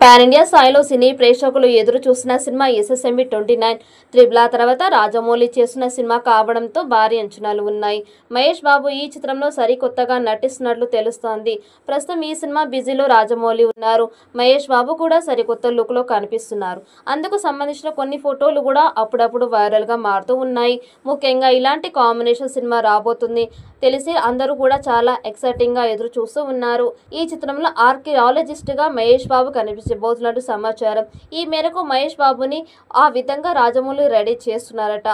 Pan India స్థాయిలో సినీ ప్రేక్షకులు ఎదురు చూసిన సినిమా ఎస్ఎస్ఎంబి 29 త్రిబుల్ తర్వాత రాజమౌళి చేస్తున్న సినిమా కావడంతో భారీ అంచనాలు ఉన్నాయి. మహేష్ బాబు ఈ చిత్రంలో సరికొత్తగా నటిస్తున్నట్లు తెలుస్తోంది. ప్రస్తుతం ఈ సినిమా బిజీలో రాజమౌళి ఉన్నారు. మహేష్ బాబు కూడా సరికొత్త లుక్ లో కనిపిస్తున్నారు. అందుకు సంబంధించిన కొన్ని ఫోటోలు కూడా అప్పుడప్పుడు వైరల్ గా మారుతూ ఉన్నాయి. ముఖ్యంగా ఇలాంటి కాంబినేషన్ సినిమా రాబోతుంది తెలిసి అందరూ కూడా చాలా ఎక్సైటింగ్ గా ఎదురు చూస్తూ ఉన్నారు. ఈ చిత్రంలో ఆర్కియాలజిస్ట్ గా మహేష్ బాబు కనిపించబోతున్నట్టు సమాచారం. ఈ మేరకు మహేష్ బాబుని ఆ విధంగా రాజమౌళి రెడీ చేస్తున్నారట.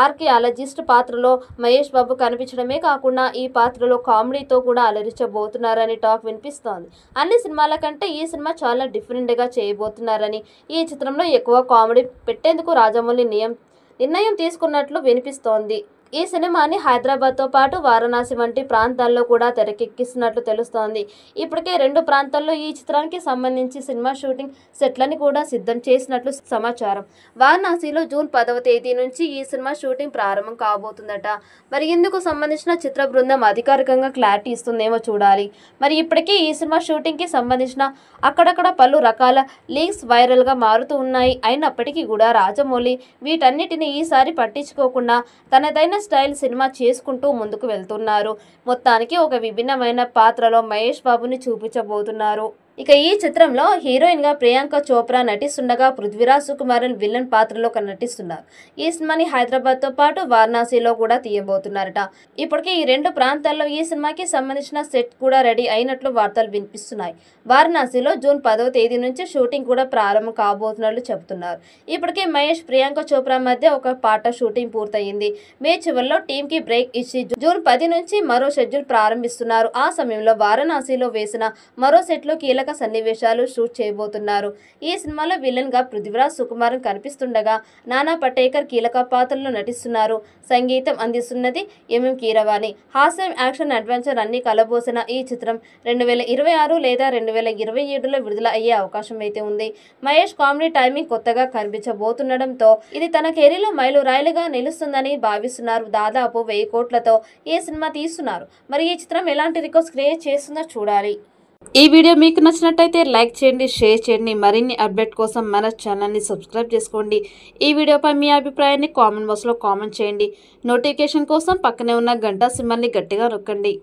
ఆర్కియాలజిస్ట్ పాత్రలో మహేష్ బాబు కనిపించడమే కాకుండా ఈ పాత్రలో కామెడీతో కూడా అలరించబోతున్నారని టాక్ వినిపిస్తోంది. అన్ని సినిమాల కంటే ఈ సినిమా చాలా డిఫరెంట్ గా చేయబోతున్నారని, ఈ చిత్రంలో ఎక్కువ కామెడీ పెట్టేందుకు రాజమౌళి నిర్ణయం తీసుకున్నట్లు వినిపిస్తోంది. ఈ సినిమాని హైదరాబాద్తో పాటు వారణాసి వంటి ప్రాంతాల్లో కూడా తెరకెక్కిస్తున్నట్లు తెలుస్తోంది. ఇప్పటికే 2 ప్రాంతాల్లో ఈ చిత్రానికి సంబంధించి సినిమా షూటింగ్ సెట్లని కూడా సిద్ధం చేసినట్లు సమాచారం. వారణాసిలో జూన్ 10వ తేదీ నుంచి ఈ సినిమా షూటింగ్ ప్రారంభం కాబోతుందట. మరి ఇందుకు సంబంధించిన చిత్ర బృందం అధికారికంగా క్లారిటీ ఇస్తుందేమో చూడాలి. మరి ఇప్పటికే ఈ సినిమా షూటింగ్కి సంబంధించిన అక్కడక్కడ పలు రకాల లీక్స్ వైరల్గా మారుతూ ఉన్నాయి. అయినప్పటికీ కూడా రాజమౌళి వీటన్నిటిని ఈసారి పట్టించుకోకుండా తనదైన స్టైల్ సినిమా చేసుకుంటూ ముందుకు వెళ్తున్నారు. మొత్తానికి ఒక విభిన్నమైన పాత్రలో మహేష్ బాబుని చూపించబోతున్నారు. ఇక ఈ చిత్రంలో హీరోయిన్ గా ప్రియాంక చోప్రా నటిస్తుండగా పృథ్వీరాజ్ సుకుమారన్ విలన్ పాత్రలో నటిస్తున్నారు. ఈ సినిమాని హైదరాబాద్ తో పాటు వారణాసిలో కూడా తీయబోతున్నారట. ఇప్పటికే ఈ 2 ప్రాంతాల్లో ఈ సినిమాకి సంబంధించిన సెట్ కూడా రెడీ అయినట్లు వార్తలు వినిపిస్తున్నాయి. వారణాసిలో జూన్ 10వ తేదీ నుంచి షూటింగ్ కూడా ప్రారంభం కాబోతున్నట్లు చెబుతున్నారు. ఇప్పటికే మహేష్ ప్రియాంక చోప్రా మధ్య ఒక పాట షూటింగ్ పూర్తయింది. మే చివరిలో టీమ్ కి బ్రేక్ ఇచ్చి జూన్ 10 నుంచి మరో షెడ్యూల్ ప్రారంభిస్తున్నారు. ఆ సమయంలో వారణాసిలో వేసిన మరో సెట్ లో కీలక సన్నివేశాలు షూట్ చేయబోతున్నారు. ఈ సినిమాలో విలన్ గా పృథ్వీరాజ్ సుకుమారన్ కనిపిస్తుండగా నానా పటేకర్ కీలక పాత్రలో నటిస్తున్నారు. సంగీతం అందిస్తున్నది ఎంఎం కీరవాణి. హాస్యం, యాక్షన్, అడ్వెంచర్ అన్ని కలబోసిన ఈ చిత్రం 2026 లేదా 2027లో విడుదల అయ్యే అవకాశం అయితే ఉంది. మహేష్ కామెడీ టైమింగ్ కొత్తగా కనిపించబోతుండటంతో ఇది తన కెరీర్లో మైలురాయిలుగా నిలుస్తుందని భావిస్తున్నారు. దాదాపు 1000 కోట్లతో ఈ సినిమా తీస్తున్నారు. మరి ఈ చిత్రం ఎలాంటి రికార్డ్స్ క్రియేట్ చేస్తుందో చూడాలి. ఈ వీడియో మీకు నచ్చినట్టయితే లైక్ చేయండి, షేర్ చేయండి. మరిన్ని అప్డేట్ కోసం మన ఛానల్ని సబ్స్క్రైబ్ చేసుకోండి. ఈ వీడియోపై మీ అభిప్రాయాన్ని కామెంట్ బాక్స్లో కామెంట్ చేయండి. నోటిఫికేషన్ కోసం పక్కనే ఉన్న గంట సింబల్ని గట్టిగా నొక్కండి.